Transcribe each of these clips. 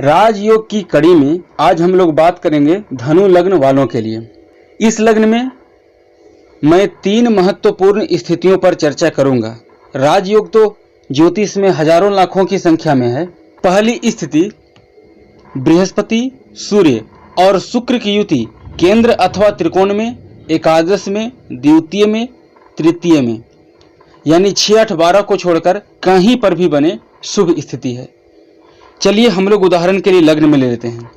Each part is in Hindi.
राजयोग की कड़ी में आज हम लोग बात करेंगे धनु लग्न वालों के लिए। इस लग्न में मैं 3 महत्वपूर्ण स्थितियों पर चर्चा करूंगा। राजयोग तो ज्योतिष में हजारों लाखों की संख्या में है। पहली स्थिति, बृहस्पति, सूर्य और शुक्र की युति केंद्र अथवा त्रिकोण में, एकादश में, द्वितीय में, तृतीय में, यानी 6, 8, 12 को छोड़कर कहीं पर भी बने शुभ स्थिति है। चलिए हम लोग उदाहरण के लिए लग्न में ले लेते हैं।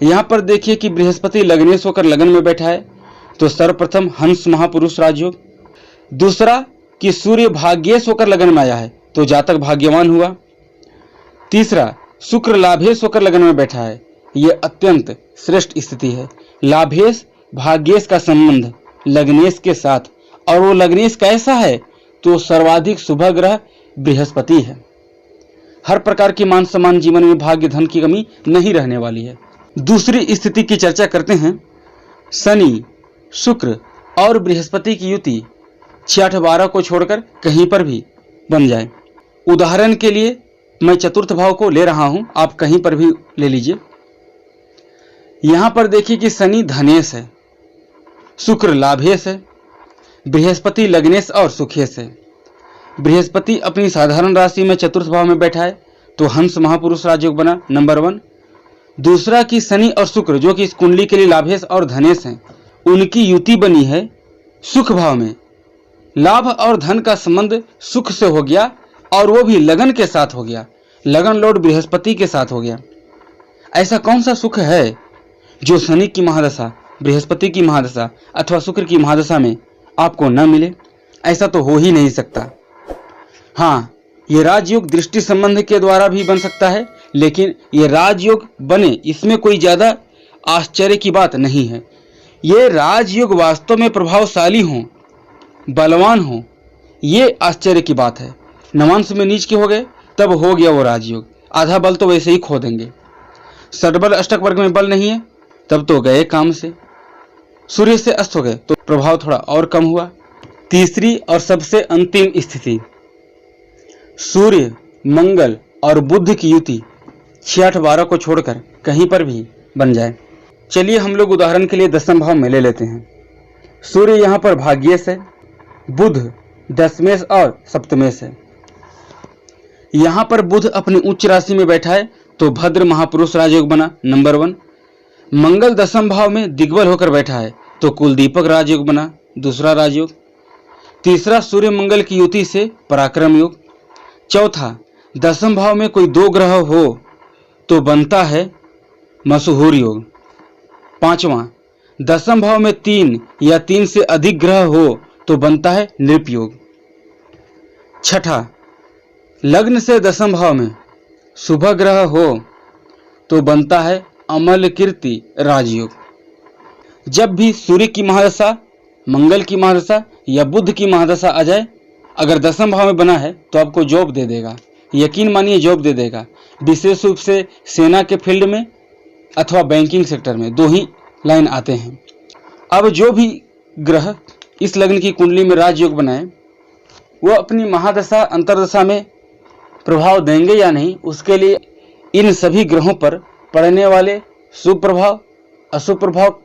यहाँ पर देखिए कि बृहस्पति लग्नेश होकर लगन में बैठा है, तो सर्वप्रथम हंस महापुरुष राजयोग। दूसरा कि सूर्य भाग्येश होकर लगन में आया है, तो जातक भाग्यवान हुआ। तीसरा, शुक्र लाभेश होकर लगन में बैठा है, यह अत्यंत श्रेष्ठ स्थिति है। लाभेश भाग्येश का संबंध लग्नेश के साथ, और वो लग्नेश कैसा है, तो सर्वाधिक शुभ ग्रह बृहस्पति है। हर प्रकार की मान सम्मान, जीवन में भाग्य धन की कमी नहीं रहने वाली है। दूसरी स्थिति की चर्चा करते हैं। शनि, शुक्र और बृहस्पति की युति 6, 8, 12 को छोड़कर कहीं पर भी बन जाए। उदाहरण के लिए मैं चतुर्थ भाव को ले रहा हूं, आप कहीं पर भी ले लीजिए। यहां पर देखिए कि शनि धनेश है, शुक्र लाभेश है, बृहस्पति लग्नेश और सुखेश है। बृहस्पति अपनी साधारण राशि में चतुर्थ भाव में बैठा है, तो हंस महापुरुष राजयोग बना नंबर 1। दूसरा कि शनि और शुक्र जो कि इस कुंडली के लिए लाभेश और धनेश हैं, उनकी युति बनी है सुख भाव में। लाभ और धन का संबंध सुख से हो गया, और वो भी लगन के साथ हो गया। लगन लॉर्ड बृहस्पति के साथ हो गया। ऐसा कौन सा सुख है जो शनि की महादशा, बृहस्पति की महादशा अथवा शुक्र की महादशा में आपको न मिले? ऐसा तो हो ही नहीं सकता। हाँ, ये राजयोग दृष्टि संबंध के द्वारा भी बन सकता है, लेकिन ये राजयोग बने इसमें कोई ज्यादा आश्चर्य की बात नहीं है। ये राजयोग वास्तव में प्रभावशाली हो, बलवान हो, ये आश्चर्य की बात है। नवांश में नीच के हो गए तब हो गया वो राजयोग, आधा बल तो वैसे ही खो देंगे। षटबल अष्टक वर्ग में बल नहीं है तब तो गए काम से। सूर्य से अस्त हो गए तो प्रभाव थोड़ा और कम हुआ। तीसरी और सबसे अंतिम स्थिति, सूर्य, मंगल और बुध की युति 6, 8, 12 को छोड़कर कहीं पर भी बन जाए। चलिए हम लोग उदाहरण के लिए दशम भाव में ले लेते हैं। सूर्य यहाँ पर भाग्येश है, बुध दशमेश और सप्तमेश है। यहाँ पर बुध अपनी उच्च राशि में बैठा है, तो भद्र महापुरुष राजयोग बना नंबर 1। मंगल दशम भाव में दिग्बल होकर बैठा है, तो कुलदीपक राजयोग बना दूसरा राजयोग। तीसरा, सूर्य मंगल की युति से पराक्रम योग। चौथा, दशम भाव में कोई 2 ग्रह हो तो बनता है मशहूर योग। पांचवा, दशम भाव में 3 या 3 से अधिक ग्रह हो तो बनता है नृप योग। छठा, लग्न से दशम भाव में शुभ ग्रह हो तो बनता है अमल कीर्ति राजयोग। जब भी सूर्य की महादशा, मंगल की महादशा या बुध की महादशा आ जाए, अगर दशम भाव में बना है तो आपको जॉब दे देगा, यकीन मानिए जॉब दे देगा। विशेष रूप से सेना के फील्ड में अथवा बैंकिंग सेक्टर में 2 ही लाइन आते हैं। अब जो भी ग्रह इस लग्न की कुंडली में राजयोग बनाए, वो अपनी महादशा अंतरदशा में प्रभाव देंगे या नहीं, उसके लिए इन सभी ग्रहों पर पड़ने वाले शुभ प्रभाव, अशुभ प्रभाव,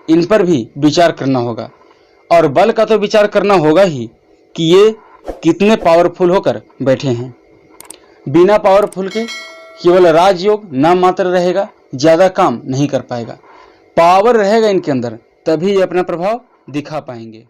इन पर भी विचार करना होगा। और बल का तो विचार करना होगा ही कि ये कितने पावरफुल होकर बैठे हैं। बिना पावरफुल के केवल राजयोग नाम मात्र रहेगा, ज्यादा काम नहीं कर पाएगा। पावर रहेगा इनके अंदर, तभी ये अपना प्रभाव दिखा पाएंगे।